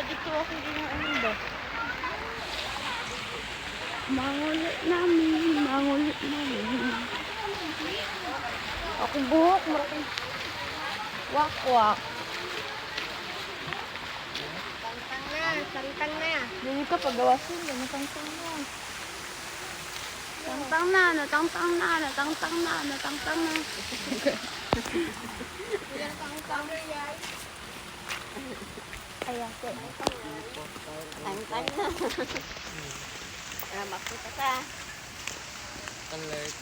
dito ako ginaano ba? Mangulit namin. Ako buhok, maraming wak-wak. Tantang na. Dili ka pagawasin, natangtang na. Natangtang na. Ayan, tangtang na. Makita ka. Alert.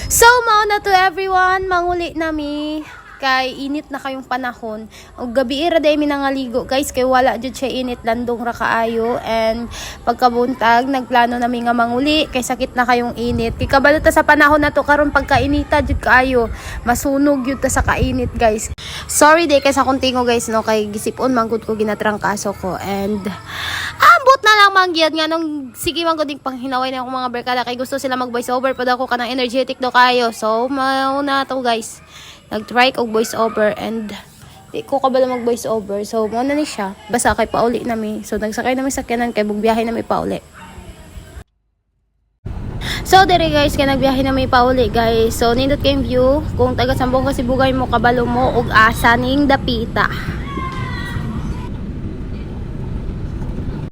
So, mauna to everyone, manguli nami kay init na kayong panahon. Og gabi ra day mi nangaligo, guys, kay wala jud siya init, landong ra kaayo, and pagkabuntag nagplano nami nga manguli kay sakit na kayong init. Kay kabalo ta sa panahon na to karon pagkainita jud kaayo, masunog jud ta sa kainit, guys. Sorry day kay sa kuntingo, guys, no, kay gisipon manggod ko ginatrangkaso ko, and ambot na lang mangyad nga nung sige man ko ding panghinaway na akong mga barkada kay gusto sila mag voice over pad ako kanang energetic do kayo. So mauna to, guys, nag-try og voice over, and di ko kabalo mag voice over, so mo na ni siya basta kay pauli nami. So nagsakay nami sa sakyanan kay bugbiyahe nami pauli. So dire, guys, kay nagbiyahe nami pauli, guys. So nindot kay view kung taga Sambong kasi bugay mo kabalo mo og asa ning dapita.